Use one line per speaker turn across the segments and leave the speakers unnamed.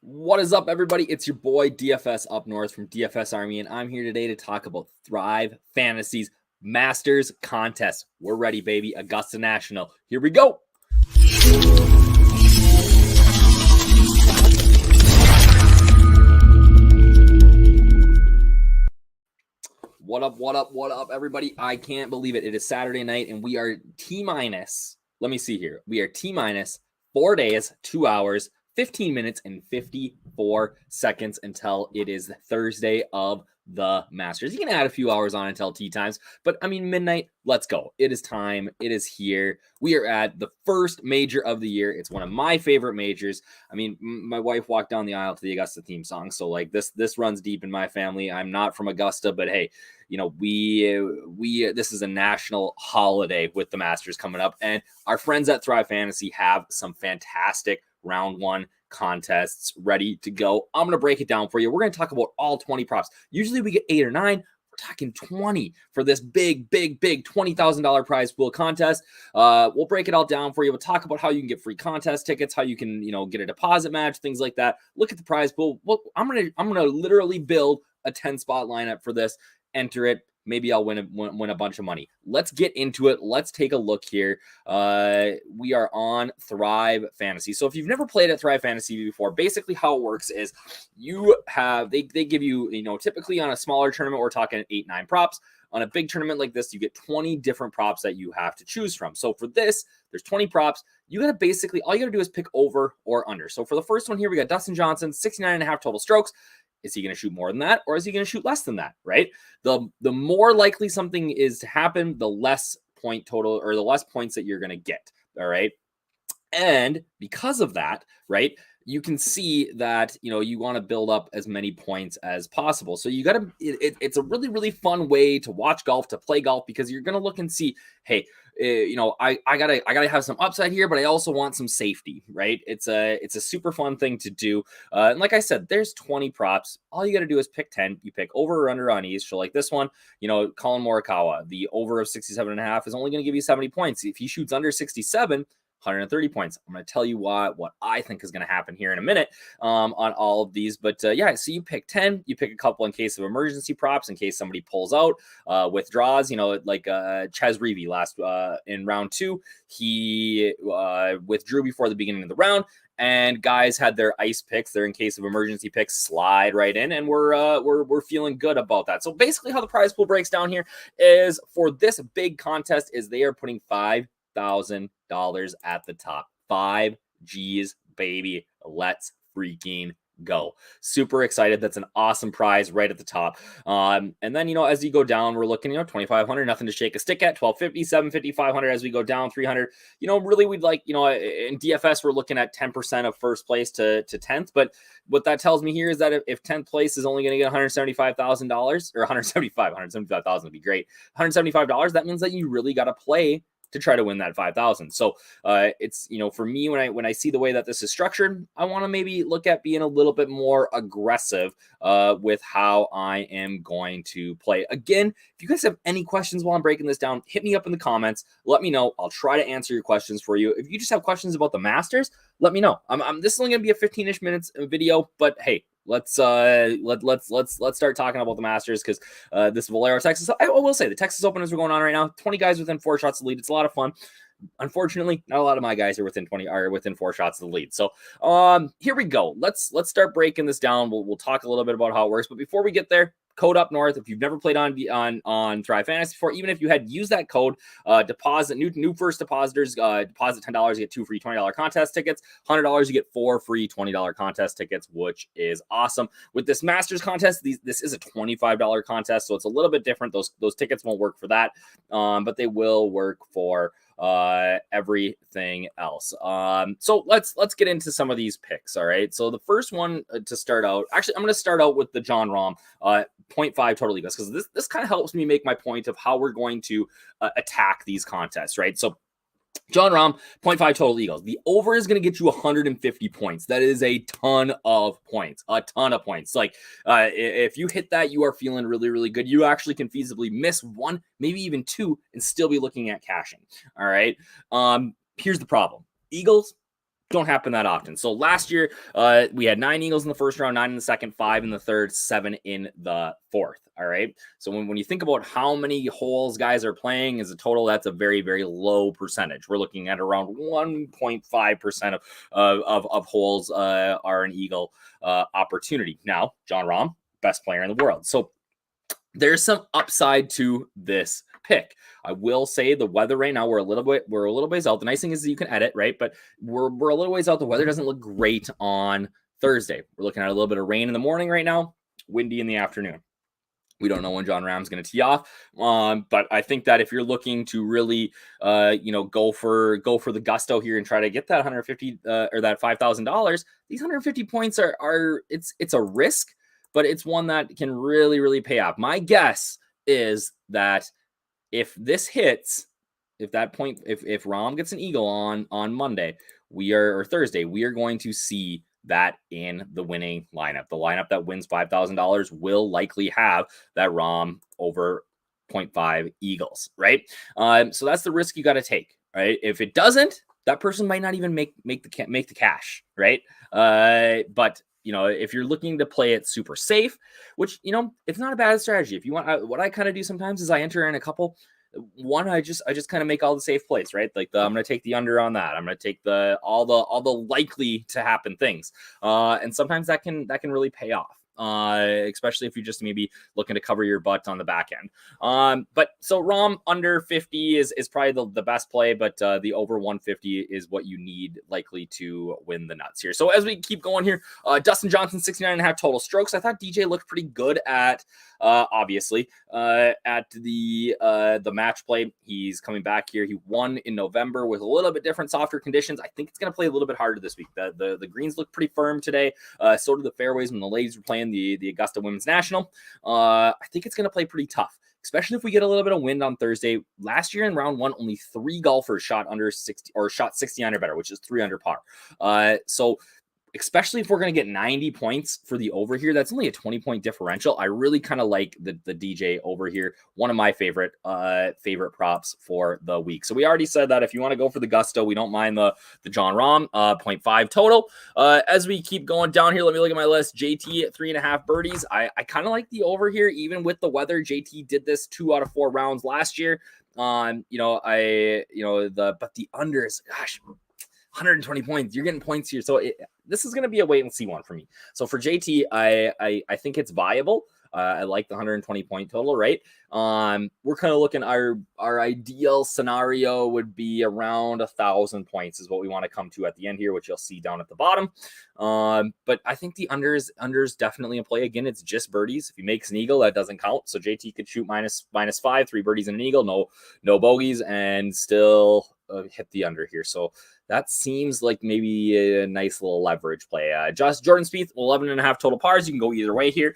What is up, everybody? It's your boy DFS Up North from DFS Army, and I'm here today to talk about Thrive Fantasy's Masters Contest. We're ready, baby. Augusta National. Here we go. What up, everybody? I can't believe it. It is Saturday night, and we are T-minus. Let me see here. We are T-minus 4 days, 2 hours, 15 minutes, and 54 seconds until it is Thursday of the Masters. You can add a few hours on until tea times, but I mean, midnight, let's go. It is time. It is here. We are at the first major of the year. It's one of my favorite majors. I mean, my wife walked down the aisle to the Augusta theme song, so like this runs deep in my family. I'm not from Augusta, but hey, you know, we this is a national holiday with the Masters coming up, and our friends at Thrive Fantasy have some fantastic round one contests ready to go. I'm going to break it down for you. We're going to talk about all 20 props. Usually we get 8 or 9. We're talking 20 for this big $20,000 prize pool contest. We'll break it all down for you. We'll talk about how you can get free contest tickets, how you can, get a deposit match, things like that. Look at the prize pool. Well, I'm going to literally build a 10 spot lineup for this. Enter it. Maybe I'll win a bunch of money. Let's get into it. Let's take a look here. We are on Thrive Fantasy. So if you've never played at Thrive Fantasy before, basically how it works is they give you, typically on a smaller tournament, we're talking 8-9 props. On a big tournament like this, you get 20 different props that you have to choose from. So for this, there's 20 props. You got to basically, all you got to do is pick over or under. So for the first one here, we got Dustin Johnson, 69.5 total strokes. Is he going to shoot more than that, or is he going to shoot less than that, right? The more likely something is to happen, the less point total or the less points that you're going to get, all right? And because of that, right, you can see that, you want to build up as many points as possible. So you got to, it's a really, really fun way to watch golf, to play golf, because you're going to look and see, hey, I gotta have some upside here, but I also want some safety, right? It's a super fun thing to do. And like I said, there's 20 props. All you got to do is pick 10. You pick over or under on each. So like this one, Colin Morikawa, the over of 67.5 is only going to give you 70 points. If he shoots under 67, 130 points. I'm going to tell you what I think is going to happen here in a minute on all of these. But so you pick 10, you pick a couple in case of emergency props, in case somebody pulls out, withdraws, like Ches Reavie last in round 2. He withdrew before the beginning of the round. And guys had their ice picks, their in case of emergency picks, slide right in, and we're feeling good about that. So basically, how the prize pool breaks down here is for this big contest is they are putting $5,000 at the top. 5 G's, baby. Let's freaking go. Super excited. That's an awesome prize right at the top. And then, as you go down, we're looking, 2,500, nothing to shake a stick at, 1,250, 750, 500 as we go down, 300. Really we'd like, in DFS, we're looking at 10% of first place to 10th. But what that tells me here is that if 10th place is only going to get $175,000 or 175,000 would be great. $175, that means that you really got to play to try to win that 5,000. So it's, for me, when I see the way that this is structured, I want to maybe look at being a little bit more aggressive with how I am going to play. Again, if you guys have any questions while I'm breaking this down, hit me up in the comments. Let me know. I'll try to answer your questions for you. If you just have questions about the Masters, let me know. This is only going to be a 15-ish minutes video, but hey, let's start talking about the Masters, because this Valero, Texas. I will say the Texas Opens are going on right now. 20 guys within 4 shots of the lead. It's a lot of fun. Unfortunately, not a lot of my guys are within 4 shots of the lead. So here we go. Let's start breaking this down. We'll talk a little bit about how it works. But before we get there, code Up North. If you've never played on Thrive Fantasy before, even if you had used that code, deposit new first depositors, deposit $10, you get 2 free $20 contest tickets. $100, you get 4 free $20 contest tickets, which is awesome. With this Masters contest, this is a $25 contest, so it's a little bit different. Those tickets won't work for that, but they will work for everything else. So let's get into some of these picks. All right. So the first one to start out, actually, I'm going to start out with the Jon Rahm 0.5 total egos, because this kind of helps me make my point of how we're going to attack these contests, right? So Jon Rahm, 0.5 total egos. The over is going to get you 150 points. That is a ton of points. Like, if you hit that, you are feeling really, really good. You actually can feasibly miss 1, maybe even 2, and still be looking at cashing. All right. Here's the problem. Eagles, don't happen that often. So last year, we had 9 eagles in the first round, 9 in the second, 5 in the third, 7 in the fourth. All right. So when you think about how many holes guys are playing as a total, that's a very, very low percentage. We're looking at around 1.5% of holes are an eagle opportunity. Now, Jon Rahm, best player in the world. So there's some upside to this pick. I will say the weather right now, we're a little ways out. The nice thing is you can edit, right? But we're a little ways out. The weather doesn't look great on Thursday. We're looking at a little bit of rain in the morning right now, windy in the afternoon. We don't know when Jon Rahm's going to tee off, but I think that if you're looking to really, go for the gusto here and try to get that 150 or that $5,000, these 150 points are it's a risk, but it's one that can really, really pay off. My guess is that if this hits, if Rahm gets an eagle on Monday, or Thursday, we are going to see that in the winning lineup. The lineup that wins $5,000 will likely have that Rahm over 0.5 eagles, right? So that's the risk you got to take, right? If it doesn't, that person might not even make the cash, right? But if you're looking to play it super safe, which, it's not a bad strategy. If you want, what I kind of do sometimes is I enter in a couple. One, I just kind of make all the safe plays, right? Like I'm going to take the under on that. I'm going to take all the likely to happen things. And sometimes that can really pay off. Especially if you're just maybe looking to cover your butt on the back end. But so Rahm under 50 is probably the best play, but the over 150 is what you need likely to win the nuts here. So as we keep going here, Dustin Johnson, 69.5 total strokes. I thought DJ looked pretty good at obviously at the match play. He's coming back here. He won in November with a little bit different, softer conditions. I think it's going to play a little bit harder this week. The greens look pretty firm today. So did the fairways when the ladies were playing the Augusta Women's National. I think it's going to play pretty tough, especially if we get a little bit of wind on Thursday. Last year in round one, only 3 golfers shot under 60 or shot 60 under better, which is 3 under par. So especially if we're going to get 90 points for the over here, that's only a 20-point differential. I really kind of like the DJ over here. One of my favorite props for the week. So we already said that if you want to go for the gusto, we don't mind the Jon Rahm 0.5 total. As we keep going down here, let me look at my list. JT at 3.5 birdies. I kind of like the over here, even with the weather. JT did this 2 out of 4 rounds last year. But the under is, gosh, 120 points. You're getting points here. So this is going to be a wait and see one for me. So for JT, I think it's viable. I like the 120 point total, right? We're kind of looking, our ideal scenario would be around 1,000 points is what we want to come to at the end here, which you'll see down at the bottom. But I think the unders definitely in play. Again, it's just birdies. If he makes an eagle, that doesn't count. So JT could shoot -5, 3 birdies and an eagle, no bogeys, and still hit the under here. So that seems like maybe a nice little leverage play. Jordan Spieth, 11.5 total pars. You can go either way here.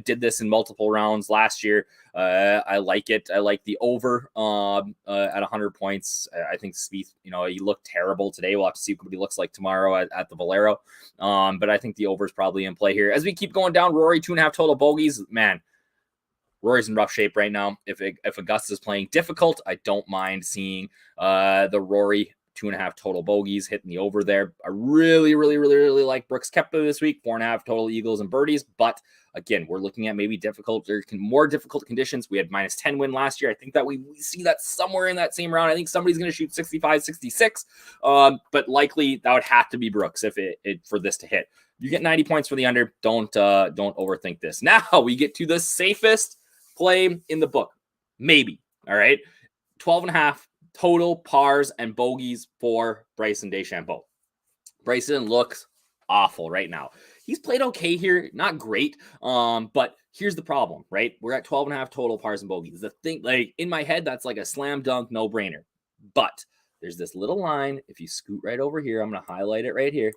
Did this in multiple rounds last year. I like it. I like the over at 100 points. I think Spieth, he looked terrible today. We'll have to see what he looks like tomorrow at the Valero. But I think the over is probably in play here. As we keep going down, Rory, 2.5 total bogeys. Man, Rory's in rough shape right now. If Augusta is playing difficult, I don't mind seeing the Rory 2.5 total bogeys hitting the over there. I really, really, really, really like Brooks Koepka this week. 4.5 total eagles and birdies. But again, we're looking at maybe more difficult conditions. We had -10 win last year. I think that we see that somewhere in that same round. I think somebody's going to shoot 65, 66. But likely that would have to be Brooks if for this to hit. You get 90 points for the under. Don't overthink this. Now we get to the safest play in the book. Maybe. All right. 12.5 total pars and bogeys for Bryson De Champo. Bryson looks awful right now. He's played okay here, not great. But here's the problem, right? We're at 12.5 total pars and bogeys. The thing, like in my head, that's like a slam dunk, no brainer. But there's this little line. If you scoot right over here, I'm going to highlight it right here.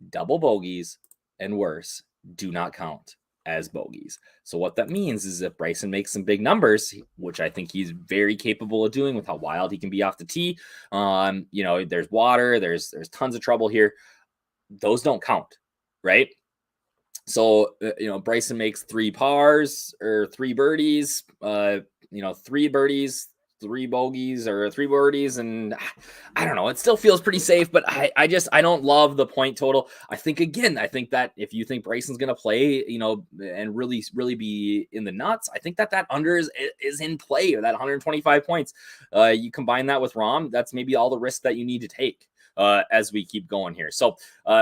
Double bogeys and worse do not count as bogeys. So what that means is if Bryson makes some big numbers, which I think he's very capable of doing with how wild he can be off the tee, there's water, there's tons of trouble here. Those don't count, right? So, Bryson makes 3 pars or 3 birdies, 3 birdies, 3 bogeys or 3 birdies, and I don't know. It still feels pretty safe, but I don't love the point total. I think that if you think Bryson's going to play, and really be in the nuts, I think that under is in play, or that 125 points. You combine that with Rahm, that's maybe all the risk that you need to take as we keep going here. So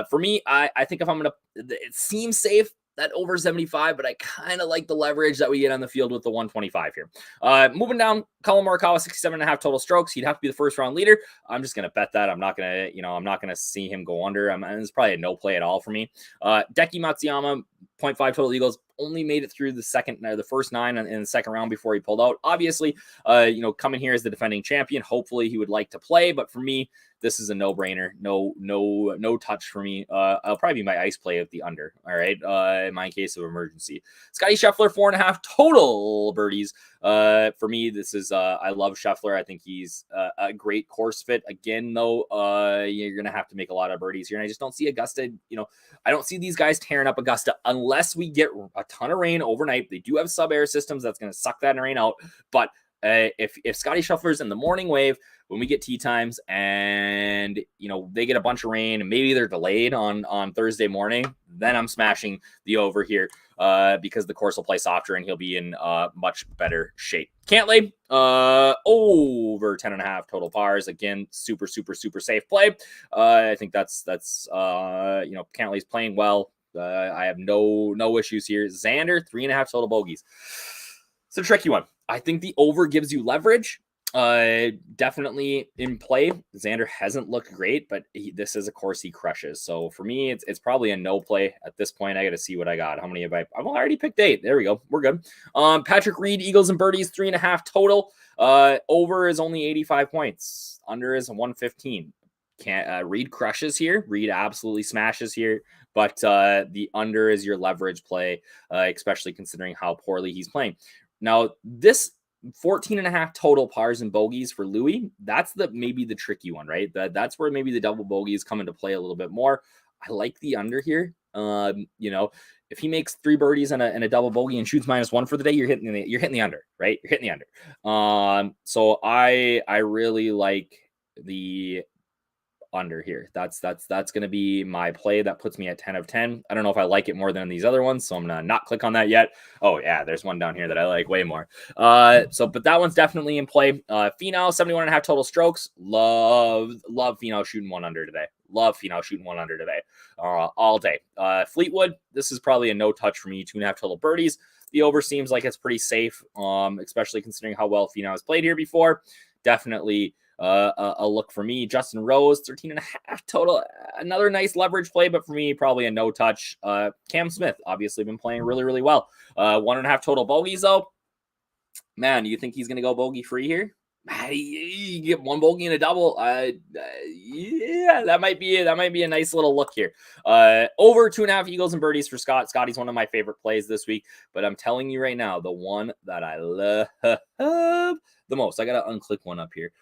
for me, I think if I'm going to, it seems safe that over 75, but I kind of like the leverage that we get on the field with the 125 here. Moving down, Colin Morikawa, 67.5 total strokes. He'd have to be the first round leader. I'm just going to bet that. I'm not going to see him go under. It's probably a no play at all for me. Deki Matsuyama, 0.5 total eagles, only made it through the first 9 in the second round before he pulled out. Obviously, coming here as the defending champion, hopefully he would like to play, but for me, this is a no-brainer. No touch for me. I'll probably be my ice play at the under. All right. In my case of emergency. Scotty Scheffler, 4.5 total birdies. For me, this is I love Scheffler. I think he's a great course fit. Again, though, you're gonna have to make a lot of birdies here, and I just don't see Augusta. I don't see these guys tearing up Augusta unless we get a ton of rain overnight. They do have sub-air systems that's gonna suck that rain out, but if Scotty Scheffler's in the morning wave when we get tee times and they get a bunch of rain and maybe they're delayed on Thursday morning, then I'm smashing the over here because the course will play softer and he'll be in much better shape. Cantlay, over 10.5 total pars. Again, super safe play. I think that's Cantlay's playing well. I have no issues here. Xander, 3.5 total bogeys. It's a tricky one. I think the over gives you leverage. Definitely in play. Xander hasn't looked great, but this is a course he crushes. So for me, it's probably a no play at this point. I got to see what I got. How many have I've already picked 8. There we go. We're good. Patrick Reed, Eagles and birdies, 3.5 total. Over is only 85 points. Under is 115. Reed crushes here. Reed absolutely smashes here. But the under is your leverage play, especially considering how poorly he's playing. Now, this 14.5 total pars and bogeys for Louis, that's maybe the tricky one, right? That's where maybe the double bogeys come into play a little bit more. I like the under here. If he makes 3 birdies and a double bogey and shoots -1 for the day, you're hitting the under, right? You're hitting the under. So I really like the under here. That's going to be my play. That puts me at 10 of 10. I don't know if I like it more than these other ones, so I'm going to not click on that yet. Oh yeah, there's one down here that I like way more. But that one's definitely in play. Finau, 71.5 total strokes. Love Finau shooting 1 under today. Love Finau shooting 1 under today. All day. Fleetwood, this is probably a no touch for me. 2.5 total birdies. The over seems like it's pretty safe, especially considering how well Finau has played here before. Definitely a look for me. Justin Rose, 13.5 total. Another nice leverage play, but for me, probably a no touch. Cam Smith, obviously been playing really well. 1.5 total bogeys, though. Man, do you think he's going to go bogey free here? You get 1 bogey and a double. Yeah, that might be a nice little look here. Over 2.5 eagles and birdies for Scott. Scotty's one of my favorite plays this week, but I'm telling you right now, the one that I love the most. I got to unclick one up here.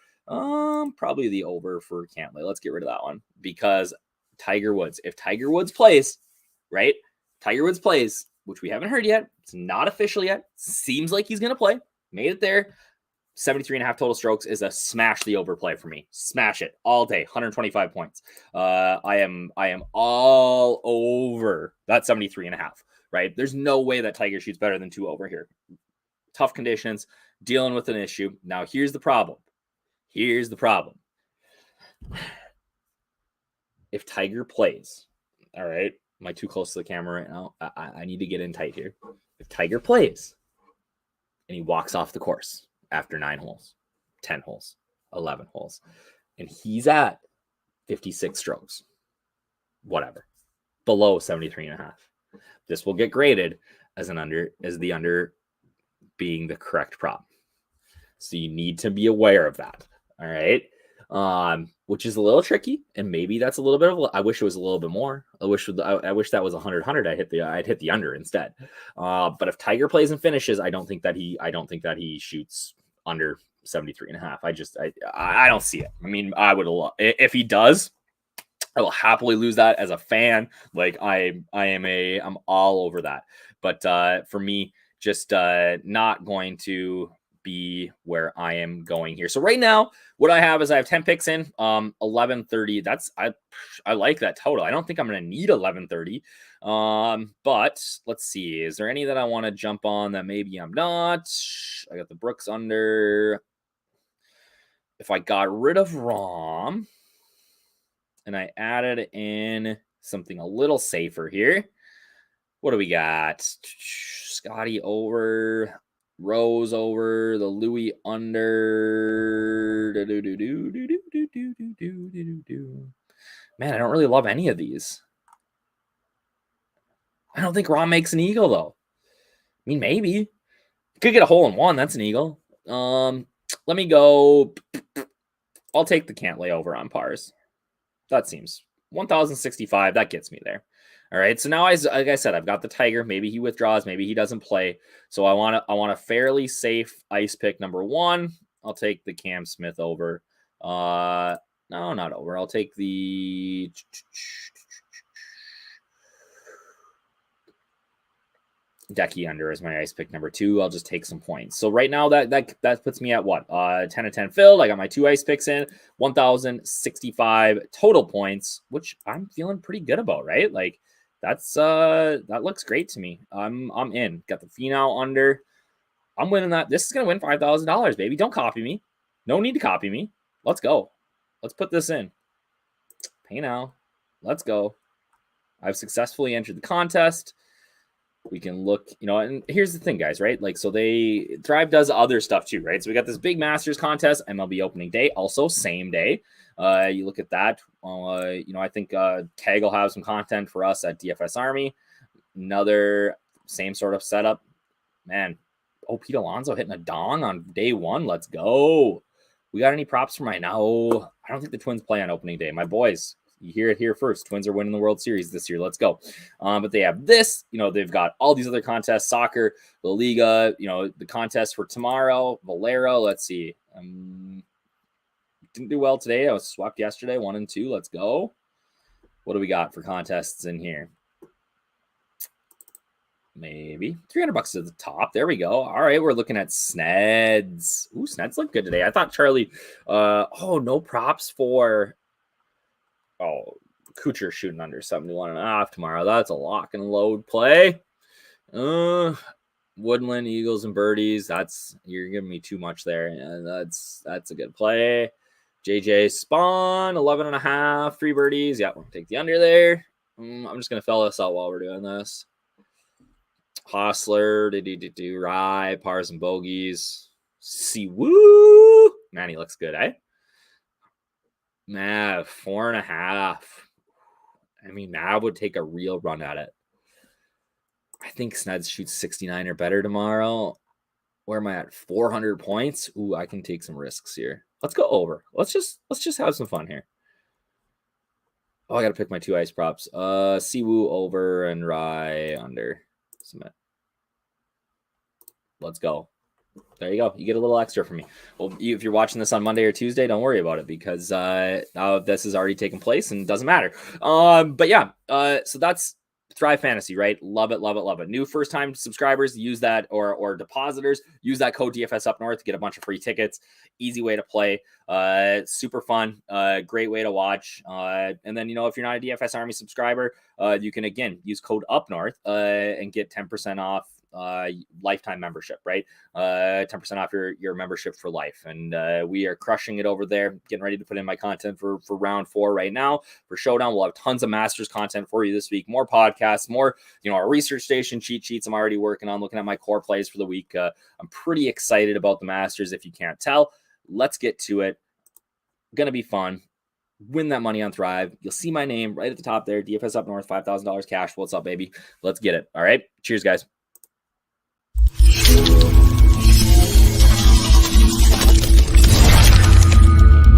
Probably the over for Cantlay. Let's get rid of that one because Tiger Woods. If Tiger Woods plays, right? Tiger Woods plays, which we haven't heard yet. It's not official yet. Seems like he's going to play. Made it there. 73.5 total strokes is a smash the over play for me. Smash it all day. 125 points. I am all over that 73.5, right? There's no way that Tiger shoots better than 2 over here. Tough conditions, dealing with an issue. Now, here's the problem. If Tiger plays, all right, am I too close to the camera right now? I need to get in tight here. If Tiger plays and he walks off the course after 9 holes, 10 holes, 11 holes, and he's at 56 strokes, whatever, below 73.5, this will get graded as the under being the correct prop. So you need to be aware of that. All right. Which is a little tricky, and maybe that's a little bit of. I wish it was a little bit more. I wish that was 100. I'd hit the under instead. But if Tiger plays and finishes, I don't think that he shoots under 73.5. I don't see it. I mean, I would if he does. I will happily lose that as a fan. Like I'm all over that. But for me, just not going to be where I am going here. So right now, what I have is I have 10 picks in, 1130. I like that total. I don't think I'm going to need 1130. But let's see. Is there any that I want to jump on that maybe I'm not? I got the Brooks under. If I got rid of Rom and I added in something a little safer here, what do we got? Scotty over, Rose over, the Louis under. Man, I don't really love any of these. I don't think Rom makes an eagle, though. I mean, maybe. Could get a hole in one. That's an eagle. Let me go. I'll take the can't lay over on pars. That seems 1,065. That gets me there. All right. So now, like I said, I've got the Tiger. Maybe he withdraws. Maybe he doesn't play. So I want a fairly safe ice pick number one. I'll take the Cam Smith over. No, not over. I'll take the Decky under as my ice pick number two. I'll just take some points. So right now that puts me at what? 10 of 10 filled. I got my two ice picks in, 1,065 total points, which I'm feeling pretty good about, right? Like that looks great to me. I'm in. Got the Finau under. I'm winning that. This is gonna win $5,000, baby. Don't copy me. No need to copy me. Let's go. Let's put this in. Pay now. Let's go. I've successfully entered the contest. We can look, and here's the thing, guys, right? Like, so Thrive does other stuff too, right? So we got this big Masters contest, MLB opening day, also same day. You look at that. I think Tag will have some content for us at DFS Army. Another same sort of setup. Man, Pete Alonso hitting a dong on day one. Let's go. We got any props for my no? I don't think the Twins play on opening day. My boys, you hear it here first. Twins are winning the World Series this year. Let's go. But they have this, they've got all these other contests, soccer, La Liga, the contest for tomorrow, Valero. Let's see. Didn't do well today. I was swept yesterday, 1 and 2. Let's go. What do we got for contests in here? Maybe $300 to the top. There we go. All right. We're looking at Sneds. Ooh, Sneds look good today. I thought Charlie, no props for, Kuchar shooting under 71.5 tomorrow. That's a lock and load play. Woodland, Eagles, and Birdies. You're giving me too much there. And that's a good play. JJ Spawn, 11.5, 3 birdies. Yeah, we'll take the under there. I'm just gonna fill this out while we're doing this. Hostler, Rye, pars and bogeys. See, woo! Man, he looks good, eh? Mav, 4.5. I mean, Mav would take a real run at it. I think Sneds shoots 69 or better tomorrow. Where am I at? 400 points. Ooh, I can take some risks here. Let's go over. Let's just have some fun here. Oh, I got to pick my 2 ice props. Siwoo over and Rye under. Submit. Let's go. There you go. You get a little extra from me. Well, if you're watching this on Monday or Tuesday, don't worry about it because now this has already taken place and it doesn't matter. But yeah, so that's Thrive Fantasy, right? Love it, love it, love it. New first-time subscribers, use that, or depositors, use that code DFS Up North to get a bunch of free tickets. Easy way to play. Super fun. Great way to watch. And then, if you're not a DFS Army subscriber, you can, again, use code Up North and get 10% off lifetime membership, right? 10% off your membership for life. And we are crushing it over there, getting ready to put in my content for round 4 right now. For Showdown, we'll have tons of Masters content for you this week, more podcasts, more, our research station cheat sheets I'm already working on, looking at my core plays for the week. I'm pretty excited about the Masters, if you can't tell. Let's get to it. Gonna be fun. Win that money on Thrive. You'll see my name right at the top there. DFS Up North, $5,000 cash. What's up, baby? Let's get it. All right. Cheers, guys.